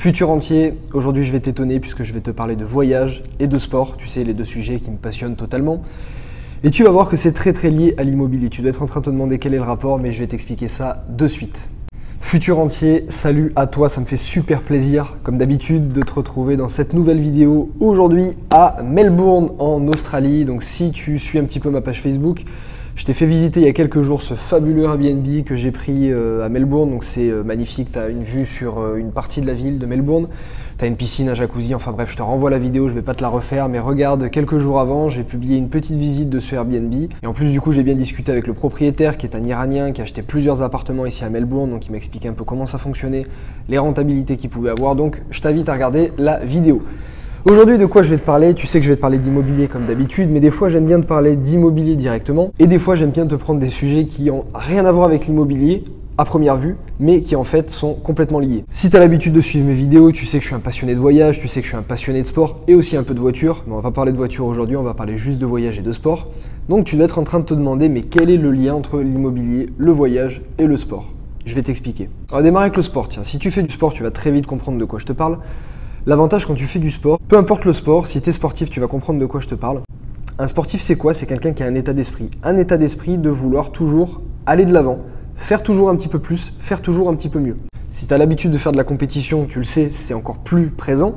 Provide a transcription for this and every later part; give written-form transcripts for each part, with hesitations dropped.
Futur entier, aujourd'hui je vais t'étonner puisque je vais te parler de voyage et de sport, tu sais les deux sujets qui me passionnent totalement. Et tu vas voir que c'est très lié à l'immobilier. Tu dois être en train de te demander quel est le rapport, mais je vais t'expliquer ça de suite. Futur entier, salut à toi, ça me fait super plaisir comme d'habitude de te retrouver dans cette nouvelle vidéo aujourd'hui à Melbourne en Australie. Donc si tu suis un petit peu ma page Facebook, je t'ai fait visiter il y a quelques jours ce fabuleux Airbnb que j'ai pris à Melbourne, donc c'est magnifique, tu as une vue sur une partie de la ville de Melbourne, tu as une piscine, un jacuzzi, enfin bref, je te renvoie la vidéo, je vais pas te la refaire, mais regarde, quelques jours avant, j'ai publié une petite visite de ce Airbnb, et en plus du coup j'ai bien discuté avec le propriétaire qui est un Iranien, qui a acheté plusieurs appartements ici à Melbourne, donc il m'a expliqué un peu comment ça fonctionnait, les rentabilités qu'il pouvait avoir, donc je t'invite à regarder la vidéo. Aujourd'hui, de quoi je vais te parler? Tu sais que je vais te parler d'immobilier comme d'habitude, mais des fois j'aime bien te parler d'immobilier directement et des fois j'aime bien te prendre des sujets qui n'ont rien à voir avec l'immobilier à première vue, mais qui en fait sont complètement liés. Si tu as l'habitude de suivre mes vidéos, tu sais que je suis un passionné de voyage, tu sais que je suis un passionné de sport et aussi un peu de voiture, mais on va pas parler de voiture aujourd'hui, on va parler juste de voyage et de sport. Donc tu dois être en train de te demander, mais quel est le lien entre l'immobilier, le voyage et le sport? Je vais t'expliquer. On va démarrer avec le sport. Tiens, si tu fais du sport, tu vas très vite comprendre de quoi je te parle. L'avantage quand tu fais du sport, peu importe le sport, si tu es sportif, tu vas comprendre de quoi je te parle. Un sportif, c'est quoi? C'est quelqu'un qui a un état d'esprit. Un état d'esprit de vouloir toujours aller de l'avant, faire toujours un petit peu plus, faire toujours un petit peu mieux. Si tu as l'habitude de faire de la compétition, tu le sais, c'est encore plus présent.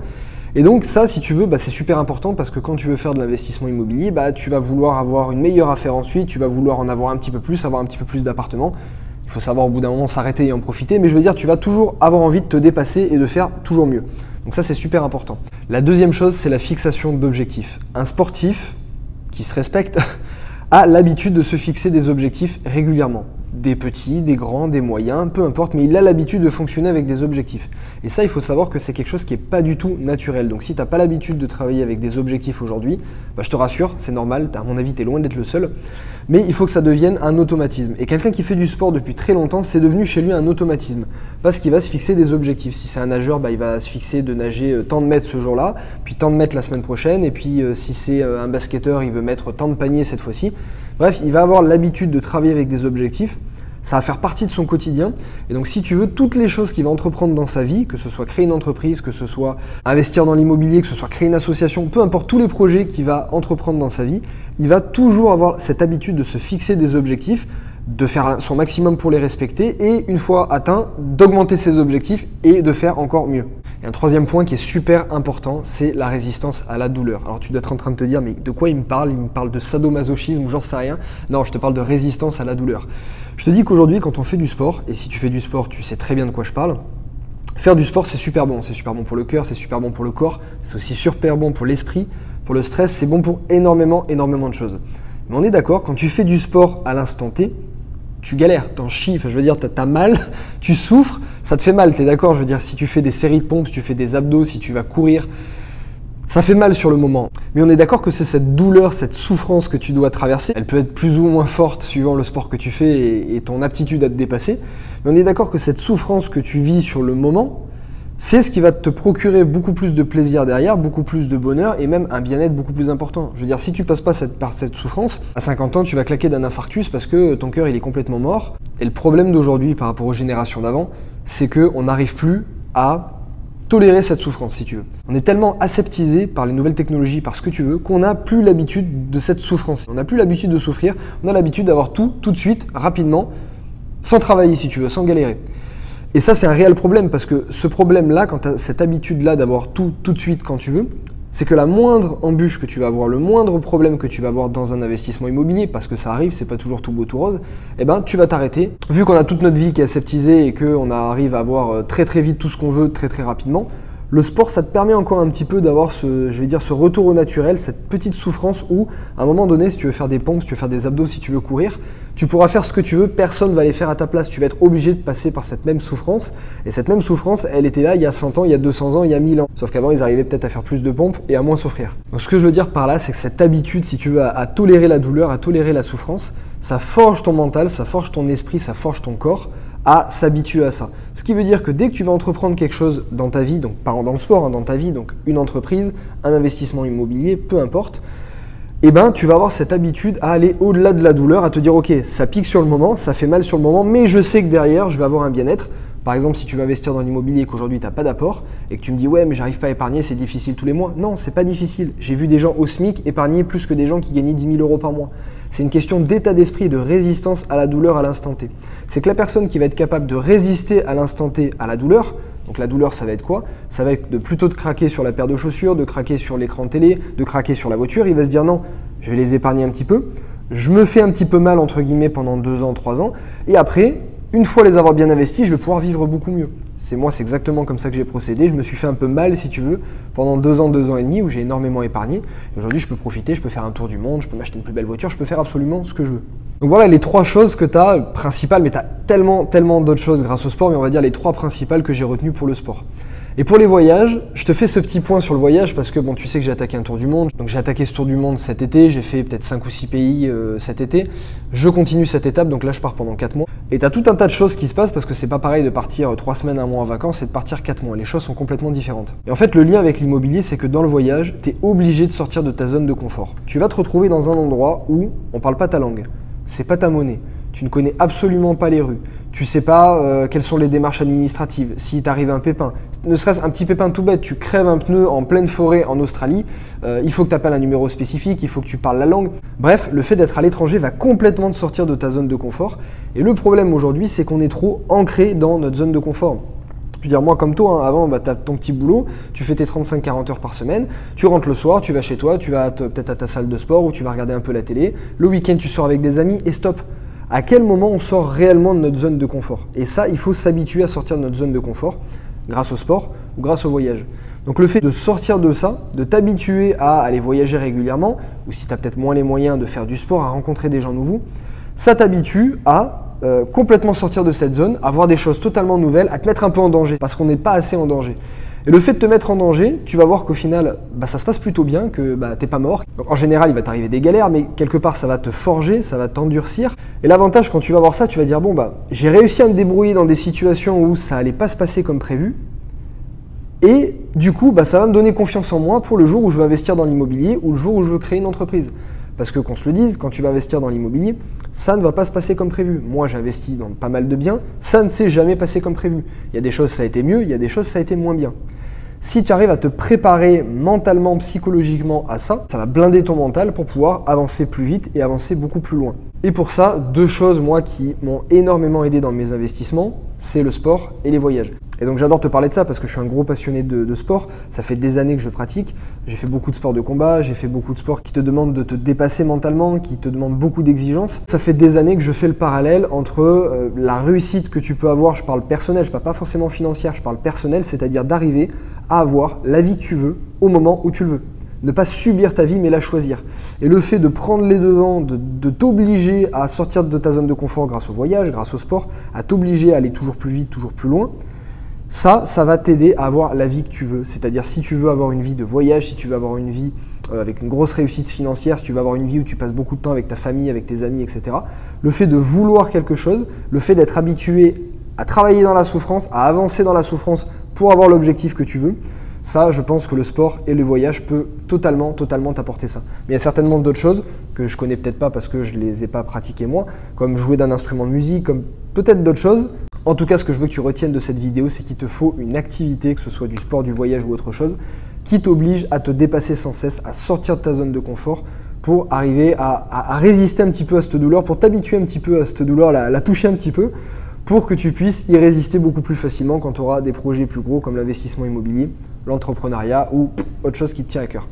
Et donc ça, si tu veux, c'est super important parce que quand tu veux faire de l'investissement immobilier, tu vas vouloir avoir une meilleure affaire ensuite, tu vas vouloir en avoir un petit peu plus, avoir un petit peu plus d'appartements. Il faut savoir au bout d'un moment s'arrêter et en profiter, mais je veux dire, tu vas toujours avoir envie de te dépasser et de faire toujours mieux. Donc ça, c'est super important. La deuxième chose, c'est la fixation d'objectifs. Un sportif qui se respecte a l'habitude de se fixer des objectifs régulièrement. Des petits, des grands, des moyens, peu importe, mais il a l'habitude de fonctionner avec des objectifs. Et ça, il faut savoir que c'est quelque chose qui n'est pas du tout naturel. Donc si tu n'as pas l'habitude de travailler avec des objectifs aujourd'hui, je te rassure, c'est normal, à mon avis, tu es loin d'être le seul. Mais il faut que ça devienne un automatisme. Et quelqu'un qui fait du sport depuis très longtemps, c'est devenu chez lui un automatisme. Parce qu'il va se fixer des objectifs. Si c'est un nageur, il va se fixer de nager tant de mètres ce jour-là, puis tant de mètres la semaine prochaine. Et puis si c'est un basketteur, il veut mettre tant de paniers cette fois-ci. Bref, il va avoir l'habitude de travailler avec des objectifs. Ça va faire partie de son quotidien. Et donc, si tu veux, toutes les choses qu'il va entreprendre dans sa vie, que ce soit créer une entreprise, que ce soit investir dans l'immobilier, que ce soit créer une association, peu importe tous les projets qu'il va entreprendre dans sa vie, il va toujours avoir cette habitude de se fixer des objectifs, de faire son maximum pour les respecter et une fois atteint, d'augmenter ses objectifs et de faire encore mieux. Et un troisième point qui est super important, c'est la résistance à la douleur. Alors tu dois être en train de te dire, mais de quoi il me parle? Il me parle de sadomasochisme ou j'en sais rien. Non, je te parle de résistance à la douleur. Je te dis qu'aujourd'hui, quand on fait du sport, et si tu fais du sport, tu sais très bien de quoi je parle, faire du sport, c'est super bon. C'est super bon pour le cœur, c'est super bon pour le corps, c'est aussi super bon pour l'esprit, pour le stress, c'est bon pour énormément de choses. Mais on est d'accord, quand tu fais du sport à l'instant T, tu galères, t'en chies, je veux dire, t'as mal, tu souffres, ça te fait mal, t'es d'accord? Je veux dire, si tu fais des séries de pompes, si tu fais des abdos, si tu vas courir, ça fait mal sur le moment. Mais on est d'accord que c'est cette douleur, cette souffrance que tu dois traverser. Elle peut être plus ou moins forte suivant le sport que tu fais et ton aptitude à te dépasser. Mais on est d'accord que cette souffrance que tu vis sur le moment, c'est ce qui va te procurer beaucoup plus de plaisir derrière, beaucoup plus de bonheur et même un bien-être beaucoup plus important. Je veux dire, si tu passes pas par cette souffrance, à 50 ans, tu vas claquer d'un infarctus parce que ton cœur il est complètement mort. Et le problème d'aujourd'hui par rapport aux générations d'avant, c'est qu'on n'arrive plus à tolérer cette souffrance, si tu veux. On est tellement aseptisé par les nouvelles technologies, par ce que tu veux, qu'on n'a plus l'habitude de cette souffrance. On n'a plus l'habitude de souffrir, on a l'habitude d'avoir tout de suite, rapidement, sans travailler, si tu veux, sans galérer. Et ça, c'est un réel problème parce que ce problème-là, quand tu as cette habitude-là d'avoir tout de suite quand tu veux, c'est que la moindre embûche que tu vas avoir, le moindre problème que tu vas avoir dans un investissement immobilier, parce que ça arrive, c'est pas toujours tout beau tout rose, tu vas t'arrêter. Vu qu'on a toute notre vie qui est aseptisée et qu'on arrive à avoir très vite tout ce qu'on veut très rapidement, le sport, ça te permet encore un petit peu d'avoir ce retour au naturel, cette petite souffrance où, à un moment donné, si tu veux faire des pompes, si tu veux faire des abdos, si tu veux courir, tu pourras faire ce que tu veux, personne ne va les faire à ta place. Tu vas être obligé de passer par cette même souffrance. Et cette même souffrance, elle était là il y a 100 ans, il y a 200 ans, il y a 1000 ans. Sauf qu'avant, ils arrivaient peut-être à faire plus de pompes et à moins souffrir. Donc ce que je veux dire par là, c'est que cette habitude, si tu veux, à tolérer la douleur, à tolérer la souffrance, ça forge ton mental, ça forge ton esprit, ça forge ton corps à s'habituer à ça. Ce qui veut dire que dès que tu vas entreprendre quelque chose dans ta vie, donc pas dans le sport, dans ta vie, donc une entreprise, un investissement immobilier, peu importe, tu vas avoir cette habitude à aller au-delà de la douleur, à te dire ok, ça pique sur le moment, ça fait mal sur le moment, mais je sais que derrière, je vais avoir un bien-être. Par exemple, si tu veux investir dans l'immobilier et qu'aujourd'hui tu n'as pas d'apport et que tu me dis ouais mais j'arrive pas à épargner, c'est difficile tous les mois. Non, c'est pas difficile. J'ai vu des gens au SMIC épargner plus que des gens qui gagnaient 10 000 € par mois. C'est une question d'état d'esprit et de résistance à la douleur à l'instant T. C'est que la personne qui va être capable de résister à l'instant T à la douleur, donc la douleur ça va être quoi? Ça va être plutôt de craquer sur la paire de chaussures, de craquer sur l'écran de télé, de craquer sur la voiture. Il va se dire non, je vais les épargner un petit peu, je me fais un petit peu mal entre guillemets pendant 2 ans, 3 ans et après, une fois les avoir bien investis, je vais pouvoir vivre beaucoup mieux. C'est exactement comme ça que j'ai procédé. Je me suis fait un peu mal, si tu veux, pendant 2 ans, 2 ans et demi où j'ai énormément épargné. Aujourd'hui, je peux profiter, je peux faire un tour du monde, je peux m'acheter une plus belle voiture, je peux faire absolument ce que je veux. Donc voilà les 3 choses que tu as principales, mais tu as tellement d'autres choses grâce au sport, mais on va dire les 3 principales que j'ai retenues pour le sport. Et pour les voyages, je te fais ce petit point sur le voyage parce que bon, tu sais que j'ai attaqué un tour du monde. Donc j'ai attaqué ce tour du monde cet été, j'ai fait peut-être 5 ou 6 pays cet été. Je continue cette étape, donc là je pars pendant 4 mois. Et tu as tout un tas de choses qui se passent parce que c'est pas pareil de partir 3 semaines, 1 mois en vacances et de partir 4 mois. Les choses sont complètement différentes. Et en fait, le lien avec l'immobilier, c'est que dans le voyage, tu es obligé de sortir de ta zone de confort. Tu vas te retrouver dans un endroit où on parle pas ta langue, c'est pas ta monnaie. Tu ne connais absolument pas les rues. Tu ne sais pas quelles sont les démarches administratives. Si t'arrive un pépin, ne serait-ce un petit pépin tout bête, tu crèves un pneu en pleine forêt en Australie, il faut que tu appelles un numéro spécifique, il faut que tu parles la langue. Bref, le fait d'être à l'étranger va complètement te sortir de ta zone de confort. Et le problème aujourd'hui, c'est qu'on est trop ancré dans notre zone de confort. Je veux dire, moi comme toi, hein, avant, tu as ton petit boulot, tu fais tes 35-40 heures par semaine, tu rentres le soir, tu vas chez toi, tu vas peut-être à ta salle de sport ou tu vas regarder un peu la télé. Le week-end, tu sors avec des amis et stop. À quel moment on sort réellement de notre zone de confort? Et ça, il faut s'habituer à sortir de notre zone de confort grâce au sport ou grâce au voyage. Donc le fait de sortir de ça, de t'habituer à aller voyager régulièrement, ou si tu as peut-être moins les moyens de faire du sport, à rencontrer des gens nouveaux, ça t'habitue à complètement sortir de cette zone, à voir des choses totalement nouvelles, à te mettre un peu en danger, parce qu'on n'est pas assez en danger. Et le fait de te mettre en danger, tu vas voir qu'au final, ça se passe plutôt bien, que t'es pas mort. Donc, en général, il va t'arriver des galères, mais quelque part, ça va te forger, ça va t'endurcir. Et l'avantage, quand tu vas voir ça, tu vas dire, bon, j'ai réussi à me débrouiller dans des situations où ça allait pas se passer comme prévu. Et du coup, ça va me donner confiance en moi pour le jour où je veux investir dans l'immobilier ou le jour où je veux créer une entreprise. Parce que qu'on se le dise, quand tu vas investir dans l'immobilier, ça ne va pas se passer comme prévu. Moi, j'ai investi dans pas mal de biens, ça ne s'est jamais passé comme prévu. Il y a des choses, ça a été mieux, il y a des choses, ça a été moins bien. Si tu arrives à te préparer mentalement, psychologiquement à ça, ça va blinder ton mental pour pouvoir avancer plus vite et avancer beaucoup plus loin. Et pour ça, 2 choses, moi, qui m'ont énormément aidé dans mes investissements, c'est le sport et les voyages. Et donc j'adore te parler de ça parce que je suis un gros passionné de sport. Ça fait des années que je pratique. J'ai fait beaucoup de sports de combat, j'ai fait beaucoup de sports qui te demandent de te dépasser mentalement, qui te demandent beaucoup d'exigences. Ça fait des années que je fais le parallèle entre la réussite que tu peux avoir, je parle personnel, je parle pas forcément financière, je parle personnel, c'est-à-dire d'arriver à avoir la vie que tu veux au moment où tu le veux. Ne pas subir ta vie mais la choisir. Et le fait de prendre les devants, de t'obliger à sortir de ta zone de confort grâce au voyage, grâce au sport, à t'obliger à aller toujours plus vite, toujours plus loin, ça va t'aider à avoir la vie que tu veux. C'est-à-dire si tu veux avoir une vie de voyage, si tu veux avoir une vie avec une grosse réussite financière, si tu veux avoir une vie où tu passes beaucoup de temps avec ta famille, avec tes amis, etc. Le fait de vouloir quelque chose, le fait d'être habitué à travailler dans la souffrance, à avancer dans la souffrance pour avoir l'objectif que tu veux, ça, je pense que le sport et le voyage peut totalement t'apporter ça. Mais il y a certainement d'autres choses que je connais peut-être pas parce que je les ai pas pratiquées moi, comme jouer d'un instrument de musique, comme peut-être d'autres choses. En tout cas, ce que je veux que tu retiennes de cette vidéo, c'est qu'il te faut une activité, que ce soit du sport, du voyage ou autre chose, qui t'oblige à te dépasser sans cesse, à sortir de ta zone de confort pour arriver à résister un petit peu à cette douleur, pour t'habituer un petit peu à cette douleur, la toucher un petit peu, pour que tu puisses y résister beaucoup plus facilement quand tu auras des projets plus gros comme l'investissement immobilier, l'entrepreneuriat ou autre chose qui te tient à cœur.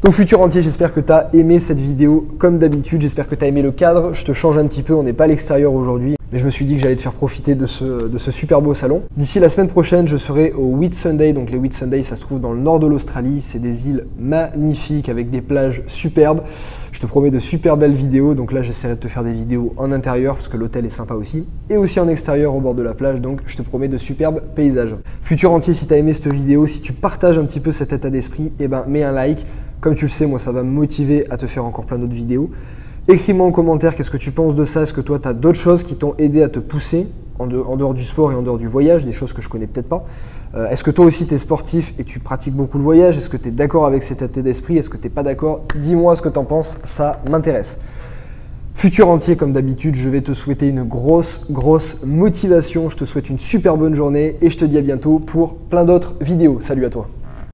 Donc futur rentier, j'espère que tu as aimé cette vidéo comme d'habitude, j'espère que tu as aimé le cadre, je te change un petit peu, on n'est pas à l'extérieur aujourd'hui, mais je me suis dit que j'allais te faire profiter de ce super beau salon. D'ici la semaine prochaine, je serai au Whitsunday, donc les Whitsunday ça se trouve dans le nord de l'Australie, c'est des îles magnifiques avec des plages superbes. Je te promets de super belles vidéos, donc là j'essaierai de te faire des vidéos en intérieur parce que l'hôtel est sympa aussi, et aussi en extérieur au bord de la plage, donc je te promets de superbes paysages. Futur rentier, si tu as aimé cette vidéo, si tu partages un petit peu cet état d'esprit, mets un like. Comme tu le sais, moi ça va me motiver à te faire encore plein d'autres vidéos. Écris-moi en commentaire qu'est-ce que tu penses de ça, est-ce que toi tu as d'autres choses qui t'ont aidé à te pousser en dehors du sport et en dehors du voyage, des choses que je connais peut-être pas. Est-ce que toi aussi tu es sportif et tu pratiques beaucoup le voyage? Est-ce que tu es d'accord avec cet état d'esprit? Est-ce que tu n'es pas d'accord? Dis-moi ce que tu en penses, ça m'intéresse. Futur entier comme d'habitude, je vais te souhaiter une grosse motivation. Je te souhaite une super bonne journée et je te dis à bientôt pour plein d'autres vidéos. Salut à toi.